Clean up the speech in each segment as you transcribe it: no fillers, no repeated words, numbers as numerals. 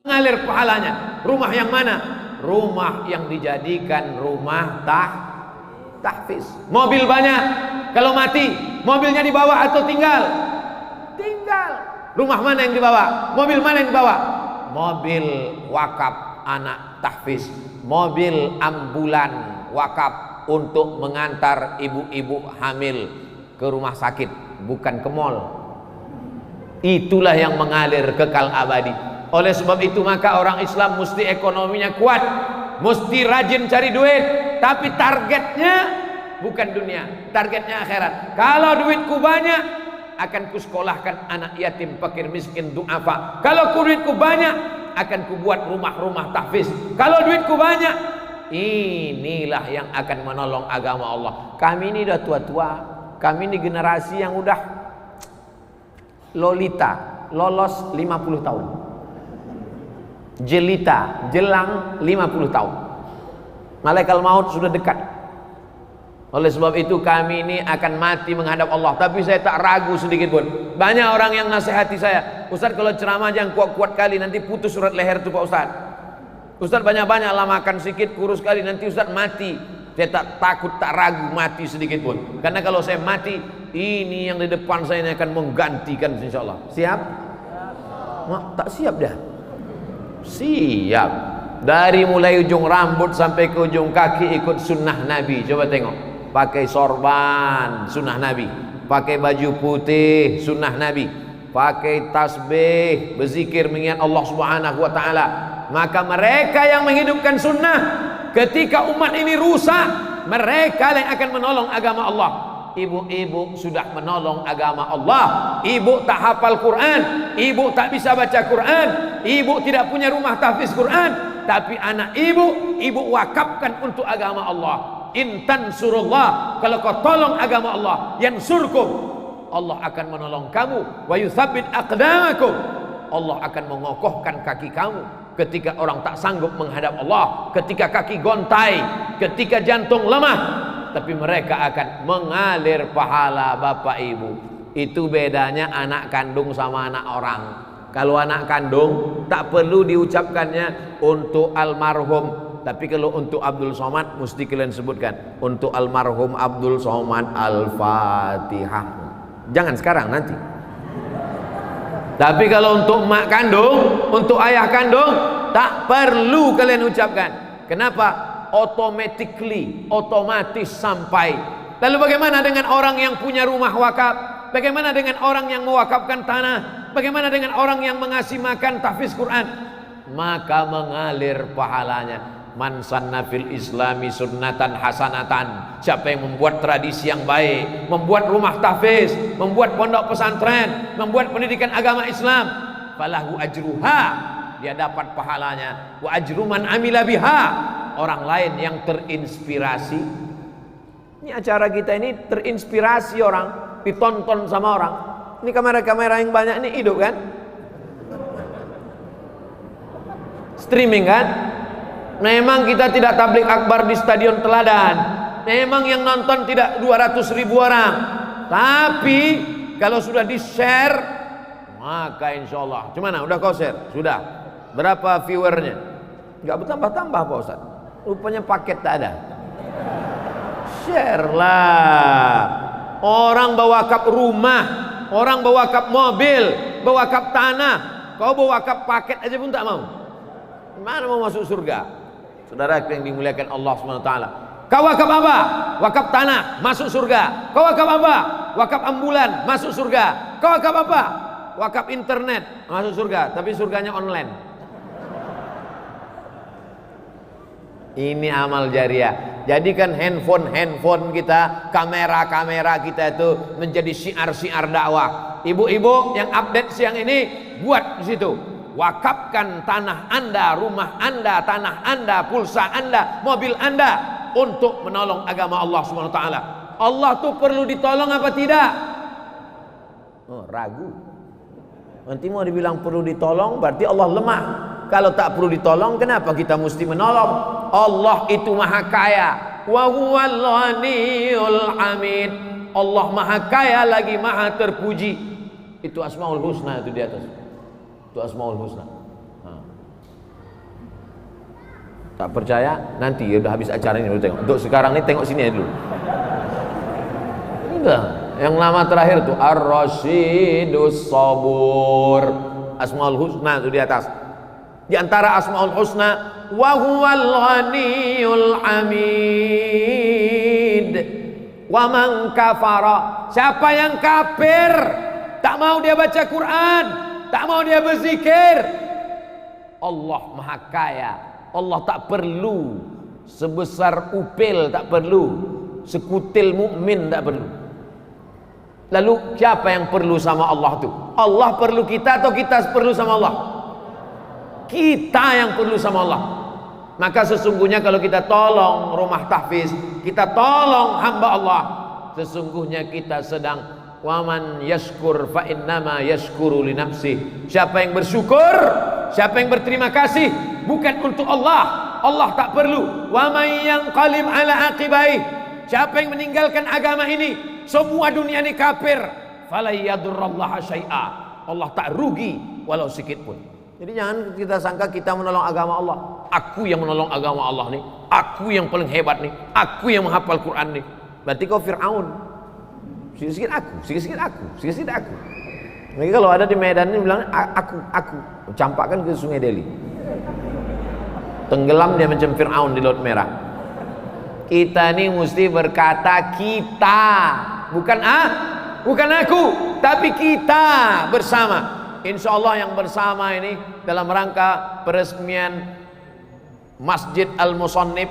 Mengalir pahalanya. Rumah yang mana? Rumah yang dijadikan rumah tahfiz. Mobil banyak, kalau mati mobilnya dibawa atau tinggal? Tinggal. Rumah mana yang dibawa? Mobil mana yang dibawa? Mobil wakaf anak tahfiz, mobil ambulan wakaf untuk mengantar ibu-ibu hamil ke rumah sakit, bukan ke mall. Itulah yang mengalir kekal abadi. Oleh sebab itu maka orang Islam mesti ekonominya kuat, mesti rajin cari duit, tapi targetnya bukan dunia, targetnya akhirat. Kalau duitku banyak, akan kusekolahkan anak yatim, fakir, miskin, du'afa. Kalau duitku banyak, akan kubuat rumah-rumah tahfiz. Kalau duitku banyak, inilah yang akan menolong agama Allah. Kami ini udah tua-tua, kami ini generasi yang udah lolita, lolos 50 tahun. Jelita, jelang 50 tahun. Malaikat maut sudah dekat. Oleh sebab itu kami ini akan mati menghadap Allah. Tapi saya tak ragu sedikit pun. Banyak orang yang nasihati saya, Ustaz kalau ceramah jangan kuat-kuat kali, nanti putus surat leher itu Pak Ustaz. Ustaz banyak-banyak lah makan sedikit, kurus kali, nanti Ustaz mati. Saya tak takut, tak ragu mati sedikit pun. Karena kalau saya mati, ini yang di depan saya ini akan menggantikan insyaAllah. Siap? Tak siap dah. Siap. Dari mulai ujung rambut sampai ke ujung kaki ikut sunnah Nabi. Coba tengok. Pakai sorban sunnah Nabi, pakai baju putih sunnah Nabi, pakai tasbih, berzikir mengingat Allah Subhanahu wa taala. Maka mereka yang menghidupkan sunnah, ketika umat ini rusak, mereka yang akan menolong agama Allah. Ibu-ibu sudah menolong agama Allah. Ibu tak hafal Quran, ibu tak bisa baca Quran, ibu tidak punya rumah tahfiz Quran, tapi anak ibu wakafkan untuk agama Allah. Intan surullah, kalau kau tolong agama Allah, yansurkum, Allah akan menolong kamu. Wa yutsabbit aqdamakum, Allah akan mengokohkan kaki kamu ketika orang tak sanggup menghadap Allah, ketika kaki gontai, ketika jantung lemah. Tapi mereka akan mengalir pahala bapak ibu. Itu bedanya anak kandung sama anak orang. Kalau anak kandung tak perlu diucapkannya untuk almarhum, tapi kalau untuk Abdul Somad mesti kalian sebutkan untuk almarhum Abdul Somad Al-Fatihah. Jangan sekarang, nanti. Tapi kalau untuk mak kandung, untuk ayah kandung, tak perlu kalian ucapkan. Kenapa? Otomatis sampai. Lalu bagaimana dengan orang yang punya rumah wakaf? Bagaimana dengan orang yang mewakafkan tanah? Bagaimana dengan orang yang mengasih makan tahfiz Quran? Maka mengalir pahalanya. Man sanna fil islami sunnatan hasanatan. Siapa yang membuat tradisi yang baik, membuat rumah tahfiz, membuat pondok pesantren, membuat pendidikan agama Islam, falahu ajruha, dia dapat pahalanya. Wa ajru man amila biha, orang lain yang terinspirasi. Ini acara kita ini terinspirasi orang, ditonton sama orang. Ini kamera-kamera yang banyak ini hidup kan? Streaming kan? Memang kita tidak tablik akbar di Stadion Teladan. Memang yang nonton tidak 200.000 orang. Tapi kalau sudah di-share, maka insya Allah. Gimana? Udah kau share? Sudah. Berapa viewernya? Enggak bertambah-tambah Pak Ustaz. Rupanya paket tak ada. Share lah. Orang bawa kap rumah, orang bawa kap mobil, bawa kap tanah. Kau bawa kap paket aja pun tak mau. Mana mau masuk surga? Saudara yang dimuliakan Allah SWT, kau wakaf apa? Wakaf tanah, masuk surga. Kau wakaf apa? Wakaf ambulan, masuk surga. Kau wakaf apa? Wakaf internet, masuk surga. Tapi surganya online. Ini amal jariah. Jadikan handphone kita, kamera kita itu menjadi syiar-syiar dakwah. Ibu-ibu yang update siang ini, buat di situ. Wakafkan tanah Anda, rumah Anda, tanah Anda, pulsa Anda, mobil Anda untuk menolong agama Allah SWT. Allah tuh perlu ditolong apa tidak? Oh, ragu. Nanti mau dibilang perlu ditolong berarti Allah lemah. Kalau tak perlu ditolong, kenapa kita mesti menolong? Allah itu maha kaya. Wa huwal ghaniyul hamid. Allah maha kaya lagi maha terpuji. Itu Asmaul Husna itu di atas. Itu Asmaul Husna. Tak percaya? Nanti ya udah habis acara ini baru tengok. Untuk sekarang ini tengok sini aja dulu. Enggak. Yang nama terakhir tuh Ar-Rasyidus Sabur. Asmaul Husna itu di atas. Di antara Asmaul Husna, wa huwal ghaniyul hamid. Wa man kafara. Siapa yang kafir, tak mau dia baca Quran, tak mau dia berzikir, Allah maha kaya. Allah tak perlu sebesar upil, tak perlu sekutil mukmin, tak perlu. Lalu siapa yang perlu sama Allah tu? Allah perlu kita atau kita perlu sama Allah? Kita yang perlu sama Allah. Maka sesungguhnya kalau kita tolong rumah tahfiz, kita tolong hamba Allah, sesungguhnya kita sedang waman yashkur fa innama yashkuru li nafsih. Siapa yang bersyukur, siapa yang berterima kasih, bukan untuk Allah. Allah tak perlu. Wa may yanqalib ala aqibai. Siapa yang meninggalkan agama ini, semua dunia ini kafir, fala yadurrallaha syai'a. Allah tak rugi walau sedikit pun. Jadi jangan kita sangka kita menolong agama Allah. Aku yang menolong agama Allah nih, aku yang paling hebat nih, aku yang menghafal Quran nih. Berarti kau Fir'aun. Sikit-sikit aku, sikit-sikit aku, sikit-sikit aku. Mereka kalau ada di Medan ini bilang aku. Campakkan ke Sungai Delhi. Tenggelam dia macam Fir'aun di Laut Merah. Kita ini mesti berkata kita, bukan aku, tapi kita bersama. Insya Allah yang bersama ini dalam rangka peresmian Masjid Al-Musannif,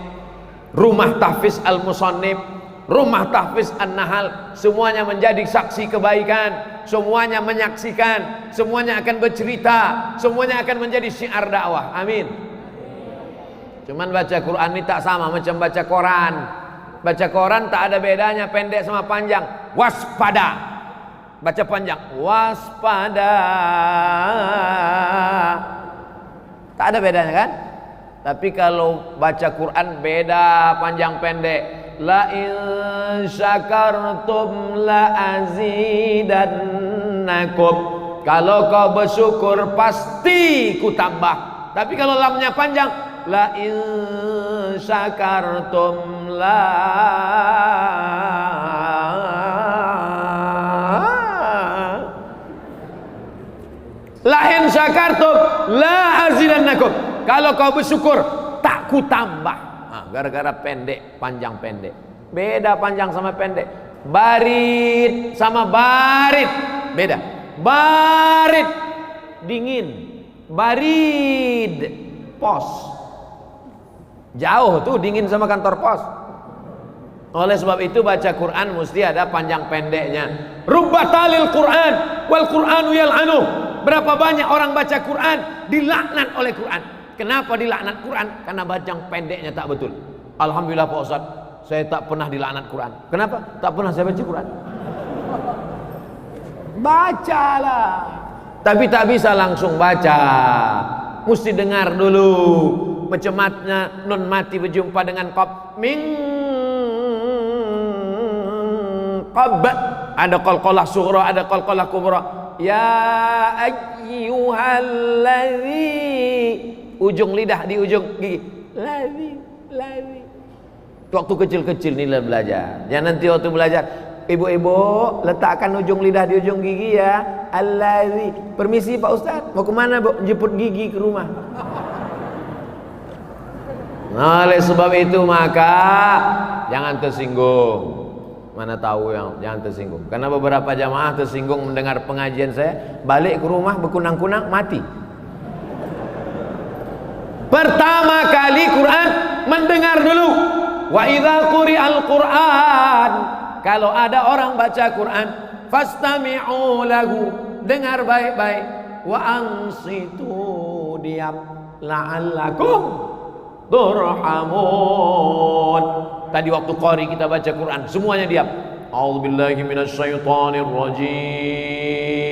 Rumah Tahfiz Al-Musannif, Rumah Tahfiz An-Nahal, semuanya menjadi saksi kebaikan, semuanya menyaksikan, semuanya akan bercerita, semuanya akan menjadi syiar dakwah. Amin. Cuman baca Quran ini tak sama macam baca koran. Baca koran tak ada bedanya pendek sama panjang. Waspada. Baca panjang, waspada. Tak ada bedanya kan? Tapi kalau baca Quran beda panjang pendek. La in syakartum la azidannakum. Kalau kau bersyukur pasti ku tambah. Tapi kalau lamnya panjang, la in syakartum la in syakartum la azidannakum. Kalau kau bersyukur tak ku tambah. Gara-gara pendek, panjang pendek. Beda panjang sama pendek. Barit sama barit beda. Barit dingin, barid pos. Jauh tuh dingin sama kantor pos. Oleh sebab itu baca Quran mesti ada panjang pendeknya. Rubbatalil Quran wal Quranu yal'anu. Berapa banyak orang baca Quran dilaknat oleh Quran. Kenapa dilaknat Quran? Karena panjang pendeknya tak betul. Alhamdulillah Pak Ustaz, saya tak pernah dilaknat Quran. Kenapa? Tak pernah saya baca Quran. Bacalah. Tapi tak bisa langsung baca. Mesti dengar dulu. Macam mana nun mati berjumpa dengan qab. Min qab. Ada qalqalah sughra, ada qalqalah kubra. Ya ayyuhalladzi. Ujung lidah di ujung gigi. Ladzi. Waktu kecil-kecil ni lah belajar. Yang nanti waktu belajar, ibu-ibu letakkan ujung lidah di ujung gigi ya. Alladzi. Permisi Pak Ustaz, mau kemana Bu? Jemput gigi ke rumah. Nah, oleh sebab itu maka jangan tersinggung. Mana tahu yang jangan tersinggung. Karena beberapa jamaah tersinggung mendengar pengajian saya, balik ke rumah berkunang-kunang mati. Pertama kali Quran mendengar dulu. Wa idza quri'al Quran, kalau ada orang baca Quran, fastami'u lahu, dengar baik-baik. Wa ansitu, diam, la'allakum turhamun. Tadi waktu qari kita baca Quran, semuanya diam. A'udzubillahi minasyaitonir rajim.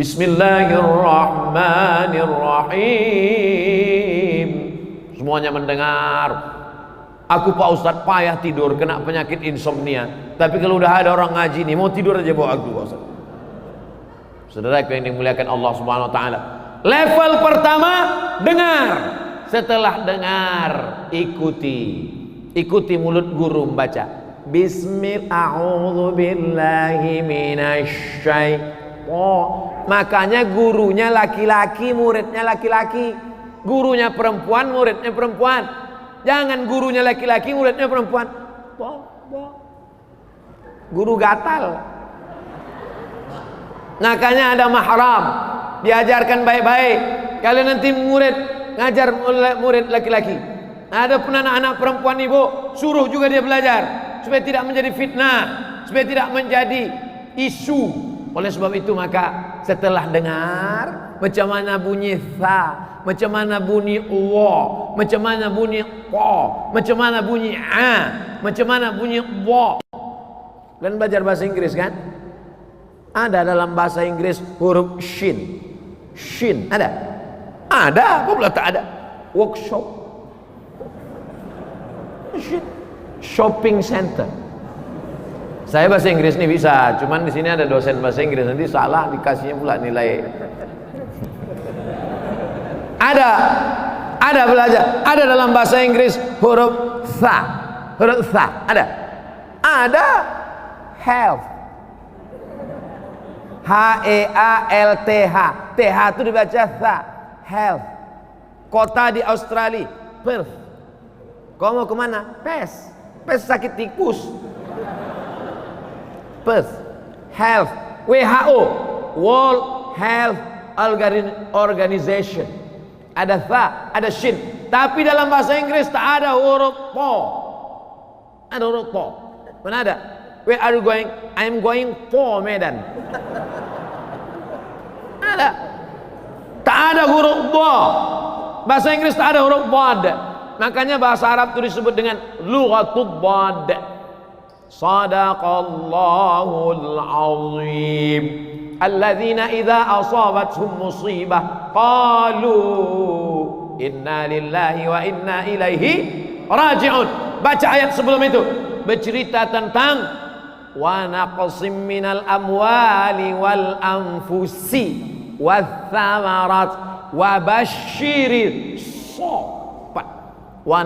Bismillahirrahmanirrahim. Semuanya mendengar. Aku Pak Ustadz payah tidur, kena penyakit insomnia. Tapi kalau udah ada orang ngaji nih, mau tidur aja bawa aku Pak Ustadz. Saudara yang dimuliakan Allah Subhanahu Wa Taala. Level pertama, dengar. Setelah dengar, ikuti mulut guru membaca. Bismillahirrahmanirrahim. Makanya gurunya laki-laki, muridnya laki-laki. Gurunya perempuan, muridnya perempuan. Jangan gurunya laki-laki, muridnya perempuan. Guru gatal. Makanya ada mahram, diajarkan baik-baik. Kalian nanti murid ngajar murid laki-laki, ada pun anak-anak perempuan ibu, suruh juga dia belajar supaya tidak menjadi fitnah, supaya tidak menjadi isu. Oleh sebab itu maka setelah dengar macam mana bunyi tha, macam mana bunyi wa, macam mana bunyi qa, macam mana bunyi a, macam mana bunyi wa. Dan belajar bahasa Inggris kan? Ada dalam bahasa Inggris huruf shin. Shin ada? Ada, apa pula tak ada? Workshop. Shin. Shopping center. Saya bahasa Inggris nih bisa, cuman di sini ada dosen bahasa Inggris, nanti salah dikasihnya pula nilai. Ada belajar. Ada dalam bahasa Inggris huruf tha. Huruf tha ada. Ada health. H-E-A-L-T-H. TH itu dibaca tha. Health. Kota di Australia, Perth. Kau mau kemana? Pes sakit tikus. Perth. Health. WHO, World Health Organization. Ada tha, ada shin. Tapi dalam bahasa Inggris tak ada huruf po. Ada huruf po. Mana ada? Where are you going? I'm going for Medan. Ada. Tak ada huruf ba. Bahasa Inggris tak ada huruf bad. Makanya bahasa Arab itu disebut dengan lughatul bad. Sadaqallahul azim. Alladzina idza asabatuhum musibah qalu inna lillahi wa inna ilaihi raji'un. Baca ayat sebelum itu bercerita tentang wa naqsim minal amwali wal anfusi wath thamarat wa basyiril sabat wa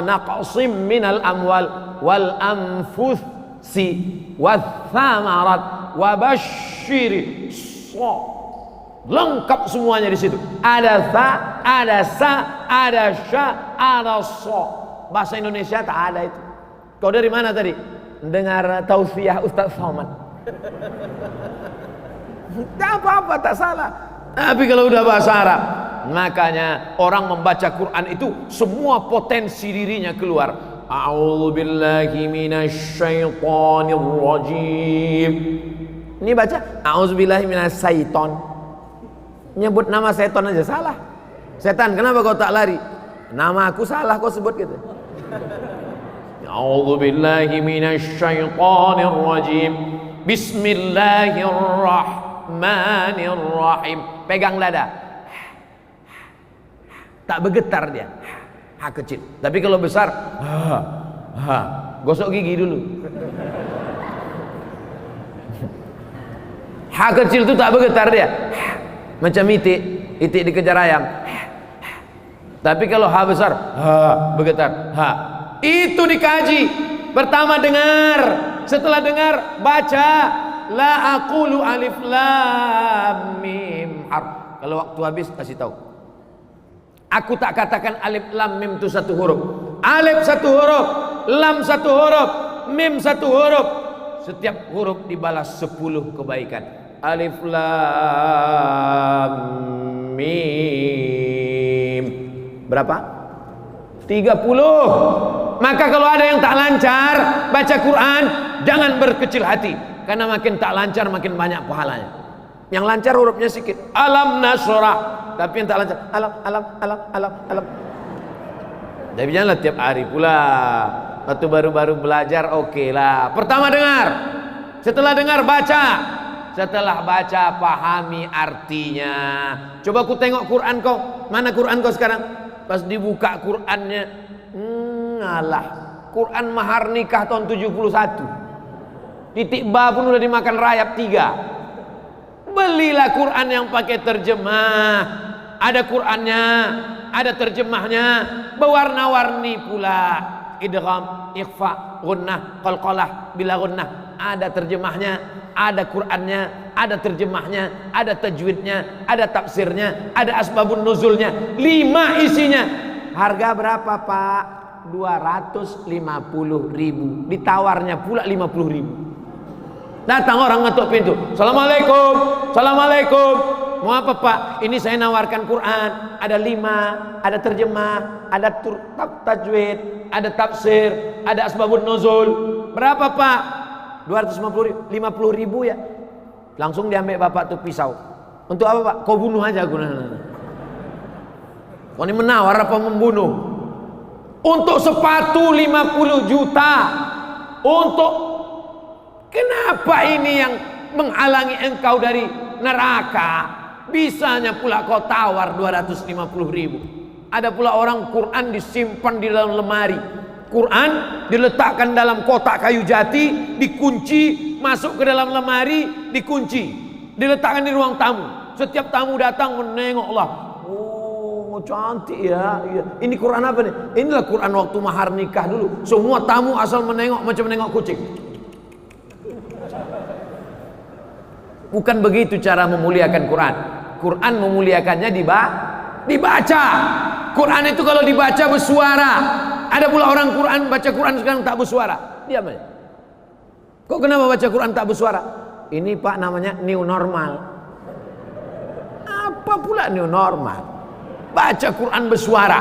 naqsim minal amwal wal anfusi wath thamarat wa basyiril sabat. Lengkap semuanya di situ. Ada tha, ada sa, ada sya, ada so. Bahasa Indonesia tak ada itu. Kau dari mana tadi? Dengar tausiah Ustaz Somad. Tak apa-apa, tak salah. Tapi kalau udah bahasa Arab, makanya orang membaca Quran itu semua potensi dirinya keluar. A'udzubillahi minasyaitonir rajim. Ini baca a'udzubillahi minasyaiton. Nyebut nama setan aja salah. Setan, kenapa kau tak lari? Nama aku salah kau sebut gitu. A'udzubillahi minasyaitonir rajim. Bismillahirrahmanirrahim. Pegang dada. Tak bergetar dia. Ha kecil. Tapi kalau besar, gosok gigi dulu. Ha kecil itu tak bergetar dia. Macam itik dikejar ayam. Tapi kalau ha besar, bergetar. Itu dikaji. Pertama dengar, setelah dengar baca. La aqulu alif lam mim harf. Kalau waktu habis kasih tahu. Aku tak katakan alif lam mim itu satu huruf. Alif satu huruf, lam satu huruf, mim satu huruf. Setiap huruf dibalas 10 kebaikan. Alif lam mim. Berapa? 30. Maka kalau ada yang tak lancar baca Quran, jangan berkecil hati, karena makin tak lancar makin banyak pahalanya. Yang lancar hurufnya sedikit. Alam nasrah. Tapi yang tak lancar alam. Jadi janganlah tiap hari pula. Waktu baru-baru belajar oke lah. Pertama dengar. Setelah dengar baca. Setelah baca pahami artinya. Coba aku tengok Quran kau. Mana Quran kau sekarang? Pas dibuka Qurannya Ngalah. Quran mahar nikah tahun 71. Titik ba pun udah dimakan rayap 3. Belilah Quran yang pakai terjemah. Ada Qurannya, ada terjemahnya, berwarna-warni pula. Idgham, ikhfa, gunnah, qalqalah, bila gunnah. Ada terjemahnya, ada Qurannya, ada terjemahnya, ada tajwidnya, ada tafsirnya, ada asbabun nuzulnya. 5 isinya. Harga berapa, Pak? 250.000. Ditawarnya pula 50.000. Datang orang ngetuk pintu. Assalamualaikum. Assalamualaikum. Mau apa, Pak? Ini saya nawarkan Quran. Ada 5, ada terjemah, ada tajwid, ada tafsir, ada asbabun nuzul. Berapa, Pak? 250.000 ya. Langsung diambil bapak tuh pisau. Untuk apa, Pak? Kau bunuh aja aku. Kau ini menawar apa membunuh? Untuk sepatu 50 juta. Untuk kenapa ini yang menghalangi engkau dari neraka? Bisanya pula kau tawar 250.000. Ada pula orang Quran disimpan di dalam lemari. Quran diletakkan dalam kotak kayu jati, dikunci, masuk ke dalam lemari, dikunci, diletakkan di ruang tamu. Setiap tamu datang menengok Allah. Oh, cantik ya. Ini Quran apa nih? Inilah Quran waktu mahar nikah dulu. Semua tamu asal menengok macam menengok kucing. Bukan begitu cara memuliakan Quran. Quran memuliakannya dibaca. Quran itu kalau dibaca bersuara. Ada pula orang Quran baca Quran sekarang tak bersuara. Diam aja. Kok kenapa baca Quran tak bersuara? Ini, Pak, namanya new normal. Apa pula new normal? Baca Quran bersuara.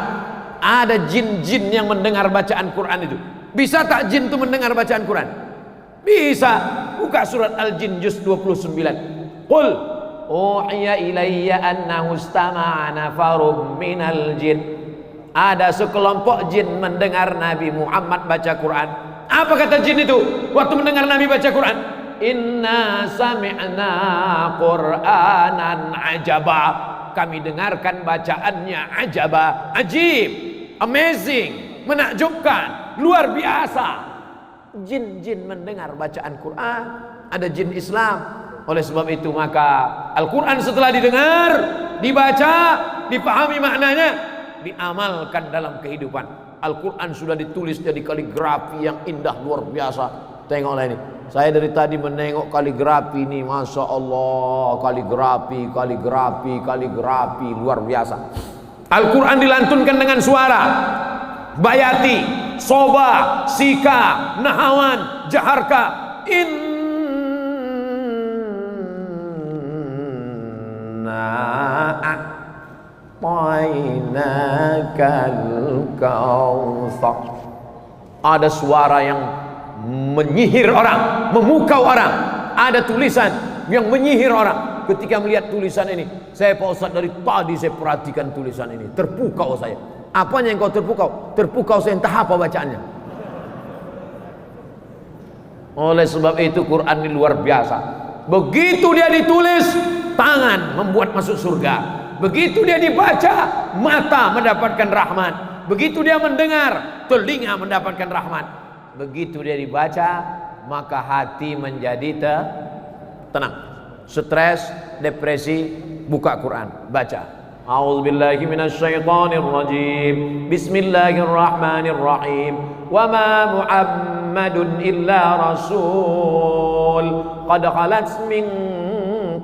Ada jin-jin yang mendengar bacaan Quran itu. Bisa tak jin itu mendengar bacaan Quran? Bisa. Buka surat Al-Jin juz 29. Qul uhiya ilayya annahu istama'a nafarum minal jin. Ada sekelompok jin mendengar Nabi Muhammad baca Quran. Apa kata jin itu waktu mendengar Nabi baca Quran? Inna sami'na Qur'anan ajaba. Kami dengarkan bacaannya ajaba, ajib, amazing, menakjubkan, luar biasa. Jin-jin mendengar bacaan Quran. Ada jin Islam. Oleh sebab itu maka Al-Quran setelah didengar, dibaca, dipahami maknanya, diamalkan dalam kehidupan. Al-Quran sudah ditulis jadi kaligrafi yang indah luar biasa. Tengoklah ini. Saya dari tadi menengok kaligrafi ini, Masya Allah, kaligrafi luar biasa. Al-Quran dilantunkan dengan suara. Bayati, Soba, Sika, Nahawan, Jaharka. Ada suara yang menyihir orang, memukau orang. Ada tulisan yang menyihir orang. Ketika melihat tulisan ini, saya, Pak Ustadz, dari tadi saya perhatikan tulisan ini, terpukau saya. Apanya yang kau terpukau? Terpukau saya, entah apa bacaannya. Oleh sebab itu Quran ini luar biasa. Begitu dia ditulis, tangan membuat masuk surga. Begitu dia dibaca, mata mendapatkan rahmat. Begitu dia mendengar, telinga mendapatkan rahmat. Begitu dia dibaca, maka hati menjadi tenang. Stres, depresi, buka Quran, baca. A'udzubillahi minasyaitonirrajim. Bismillahirrahmanirrahim. Wa ma Muhammadun illa rasul qad khalat min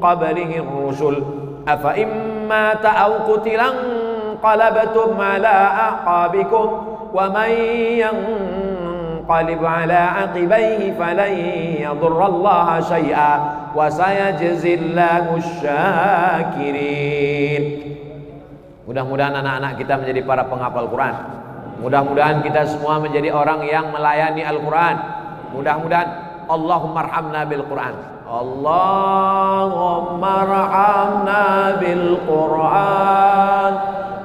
qablihi rusul afa imma ta'aw qutilan qalabtum ala aqabikum wa man yanqalib ala aqibaihi falan yadurrallaha syai'a wa sayajzillahu syakirin. Mudah-mudahan anak-anak kita menjadi para penghafal Quran. Mudah-mudahan kita semua menjadi orang yang melayani Al-Quran. Mudah-mudahan Allahumma arhamna bil Quran. Allahumma arhamna bil Quran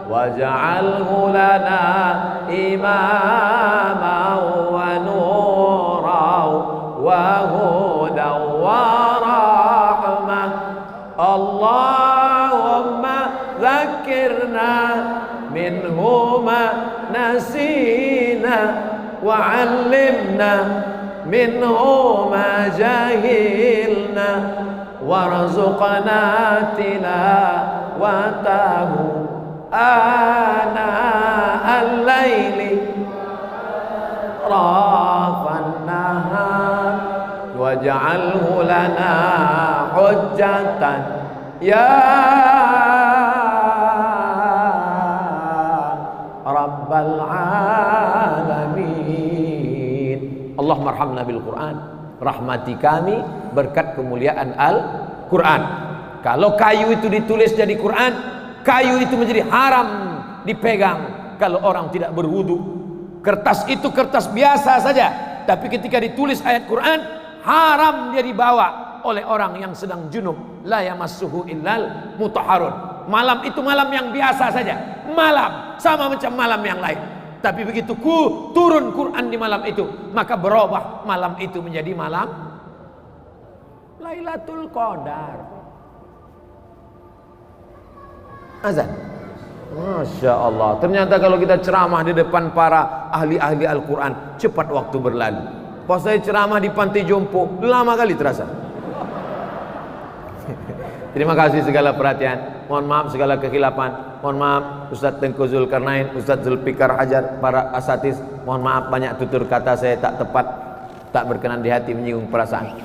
waj'alhu lana imaman wa nuran wa hudan wa rahmah. Allahumma ذكرنا منه ما نسينا 'allimna minhu ma jahilna warzuqna tilawatahu ana al-laili rafan nahar waj'alhu lana hujjatan ya rabbal alamin. Allahumma arhamna bil Quran, rahmati kami berkat kemuliaan Al-Quran. Kalau kayu itu ditulis jadi Quran, kayu itu menjadi haram dipegang kalau orang tidak berwudu. Kertas itu kertas biasa saja, tapi ketika ditulis ayat Quran, haram dia dibawa oleh orang yang sedang junub. La yamassuhu illal mutahharun. Malam itu malam yang biasa saja, malam sama macam malam yang lain. Tapi begitu turun Quran di malam itu, maka berubah malam itu menjadi malam Lailatul Qadar. Azan. Masya Allah. Ternyata kalau kita ceramah di depan para ahli-ahli Al-Quran, cepat waktu berlalu. Pas saya ceramah di Pantai Jompo, lama kali terasa. Terima kasih segala perhatian. Mohon maaf segala kekhilafan. Mohon maaf Ustadz Tengku Zulkarnain, Ustadz Zulfikar Hajar, para asatiz. Mohon maaf banyak tutur kata saya tak tepat, tak berkenan di hati, menyinggung perasaan.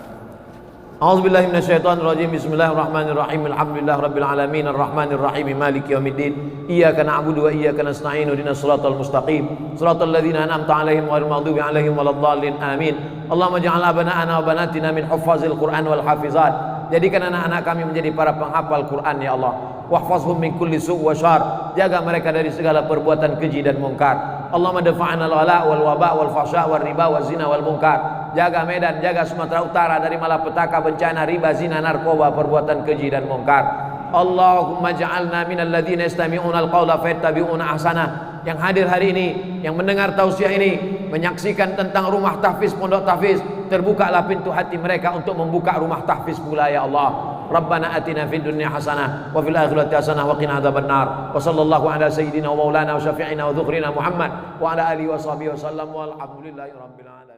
A'udzubillahi minasyaitonirrajim. Bismillahirrahmanirrahim. Alhamdulillahirabbil alamin arrahmanir rahim maliki yaumiddin. Iyyaka na'budu wa iyyaka nasta'in. Ihdinas siratal mustaqim. Siratal ladzina an'amta 'alaihim ghairil maghdubi 'alaihim waladdallin. Amin. Allahumma ij'al abana'ana wa banatina min huffazil Qur'an wal hafizat. Jadikan anak-anak kami menjadi para penghafal Quran ya Allah. Wahfazhum min kulli su' wa syar. Jaga mereka dari segala perbuatan keji dan mungkar. Allahumma dafa'na al-wala wal waba wal fahsya wal riba wal zina wal munkar. Jaga Medan, jaga Sumatera Utara dari malapetaka, bencana, riba, zina, narkoba, perbuatan keji dan mungkar. Allahumma ja'alna minal ladzina yastami'una al-qawla fayattabi'una ahsana. Yang hadir hari ini, yang mendengar tausiah ini, menyaksikan tentang rumah tahfiz, pondok tahfiz, terbukalah pintu hati mereka untuk membuka rumah tahfiz pula ya Allah. Rabbana atina fid dunya hasanah wa fil akhirati hasanah wa qina adzabannar. Wa sallallahu ala sayyidina wa maulana wa syafi'ina wa dzukrina Muhammad wa ala alihi wa sahbihi wa sallam walhamdulillahi rabbil alamin.